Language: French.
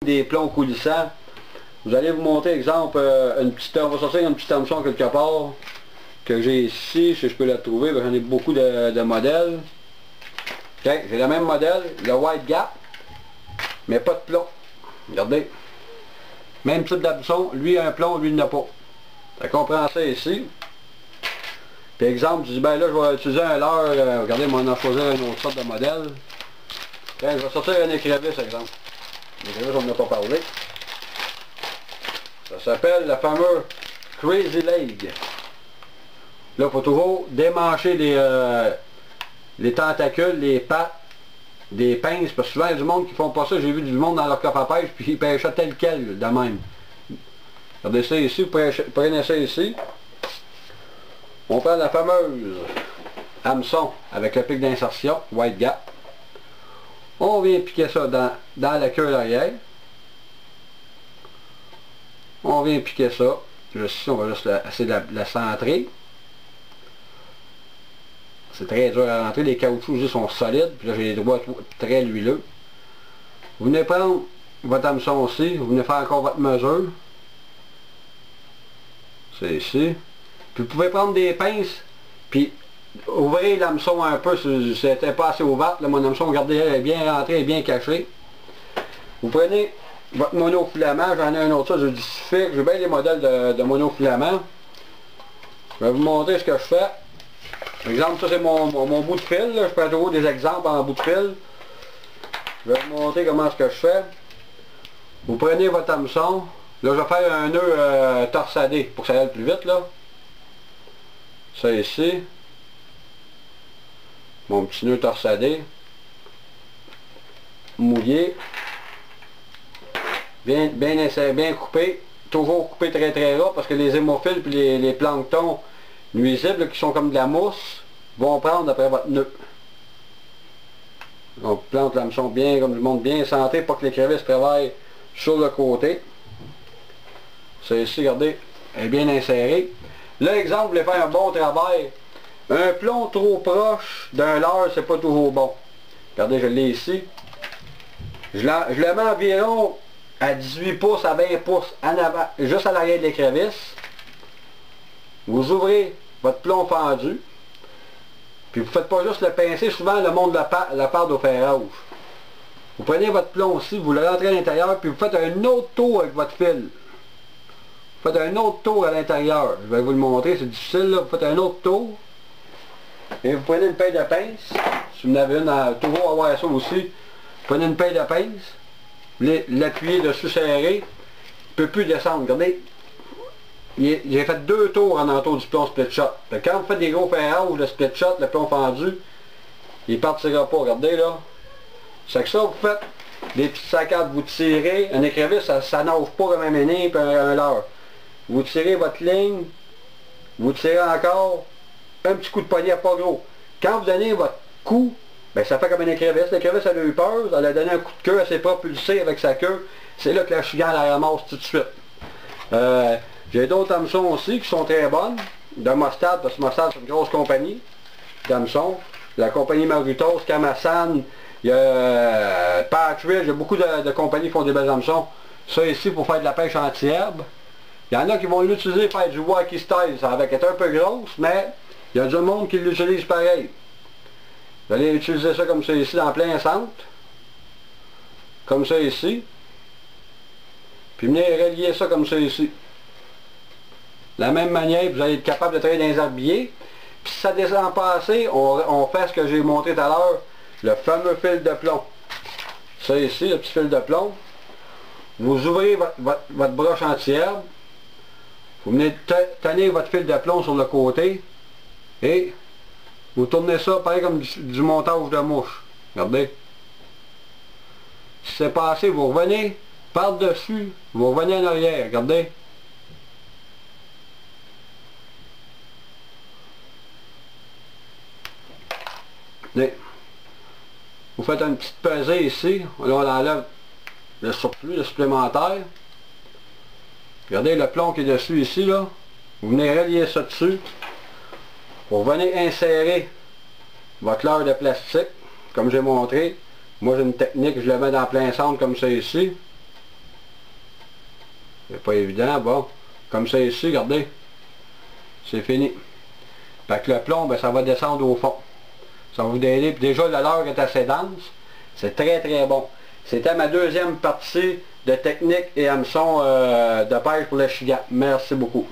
des plombs coulissants. Vous allez vous montrer, exemple, on va sortir une petite hameçon quelque part que j'ai ici, si je peux la trouver, j'en ai beaucoup de modèles. Okay, j'ai le même modèle, le White Gap, mais pas de plomb. Regardez. Même type d'hameçon, lui a un plomb, lui il n'a pas. Ça comprend ça ici. Puis exemple, je dis ben là je vais utiliser un leurre, regardez, moi on a choisi une autre sorte de modèle. Okay, je vais sortir un écrevisse, exemple. L'écrevisse, on n'en a pas parlé. Ça s'appelle le fameux Crazy Leg. Là, il faut toujours démancher les tentacules, les pattes, des pinces, parce que souvent il y a du monde qui font pas ça. J'ai vu du monde dans leur coffre à pêche, puis ils pêchaient tel quel, de même. Regardez ça ici, vous prenez ça ici. On prend la fameuse hameçon avec le pic d'insertion, White Gap. On vient piquer ça dans la queue arrière. On vient piquer ça. Juste ici, on va juste essayer de la centrer. C'est très dur à rentrer, les caoutchoucs ici sont solides, puis là j'ai les doigts très huileux. Vous venez prendre votre hameçon aussi, vous venez faire encore votre mesure. C'est ici. Puis vous pouvez prendre des pinces, puis ouvrir l'hameçon un peu, si c'était pas assez ouvert, là, mon hameçon, regardez, elle est bien rentrée, elle est bien cachée. Vous prenez votre monofilament, j'en ai un autre, ça, je dis fixe, j'ai bien des modèles de monofilament. Je vais vous montrer ce que je fais. Par exemple, ça c'est mon bout de fil, là. Je prends toujours des exemples en bout de fil. Je vais vous montrer comment ce que je fais. Vous prenez votre hameçon, là je vais faire un nœud torsadé pour que ça aille plus vite là. Ça ici. Mon petit nœud torsadé. Mouillé. Bien inséré, bien coupé. Toujours coupé très très ras parce que les hémophiles et les planctons nuisibles là, qui sont comme de la mousse vont prendre après votre nœud. On plante l'hameçon bien, comme je montre, bien centré pour que l'écrevisse travaille sur le côté. C'est ici, regardez, elle est bien insérée. Là, exemple, vous voulez faire un bon travail. Un plomb trop proche d'un leurre, c'est pas toujours bon. Regardez, je l'ai ici. Je le mets environ à 18 pouces à 20 pouces en avant, juste à l'arrière de l'écrevisse. Vous ouvrez votre plomb fendu. Puis vous ne faites pas juste le pincer, souvent le monde la part au fer rouge. Vous prenez votre plomb aussi, vous le rentrez à l'intérieur, puis vous faites un autre tour avec votre fil. Vous faites un autre tour à l'intérieur. Je vais vous le montrer, c'est difficile là. Vous faites un autre tour. Et vous prenez une paille de pince. Si vous en avez une, toujours avoir ça aussi. Vous prenez une paille de pince. Vous l'appuyez dessus serré. Il ne peut plus descendre. Regardez. J'ai fait 2 tours en entour du plomb split shot. Quand vous faites des gros fer rouge, le split shot, le plomb fendu, il ne partira pas. Regardez là. C'est que ça, vous faites des petites saccades, vous tirez. Un écrevisse, ça nage pas comme un méné et un leurre. Vous tirez votre ligne, vous tirez encore, un petit coup de poignet pas gros. Quand vous donnez votre coup, ben ça fait comme un écrevisse. L'écrevisse, elle a eu peur, elle a donné un coup de queue, elle s'est propulsée avec sa queue. C'est là que la chigale la ramasse tout de suite. J'ai d'autres hameçons aussi qui sont très bonnes, de Mostad, parce que Mostad c'est une grosse compagnie d'hameçons. La compagnie Marutos, Kamasan, il y a Patridge, il y a beaucoup de compagnies qui font des belles hameçons. Ça ici pour faire de la pêche anti-herbe. Il y en a qui vont l'utiliser pour faire du wacky style, ça va être un peu grosse, mais il y a du monde qui l'utilise pareil. Vous allez utiliser ça comme ça ici dans plein centre. Comme ça ici. Puis venez relier ça comme ça ici. De la même manière, vous allez être capable de travailler dans les herbiers. Puis si ça descend pas assez, on fait ce que j'ai montré tout à l'heure, le fameux fil de plomb. Ça ici, le petit fil de plomb. Vous ouvrez votre broche anti-herbe. Vous venez tenir votre fil de plomb sur le côté. Et vous tournez ça pareil comme du montage de mouche. Regardez. Si c'est pas assez, vous revenez par-dessus. Vous revenez en arrière. Regardez. Vous faites une petite pesée ici. Là, on enlève le surplus, le supplémentaire. Regardez le plomb qui est dessus ici, là. Vous venez relier ça dessus. Vous venez insérer votre leurre de plastique, comme j'ai montré. Moi j'ai une technique, je le mets dans plein centre comme ça ici. C'est pas évident, bon. Comme ça ici, regardez. C'est fini. Fait que le plomb, ben, ça va descendre au fond. Ça va vous aider. Puis déjà, la leurre est assez dense. C'est très très bon. C'était ma deuxième partie de technique et hameçon de pêche pour le chigan. Merci beaucoup.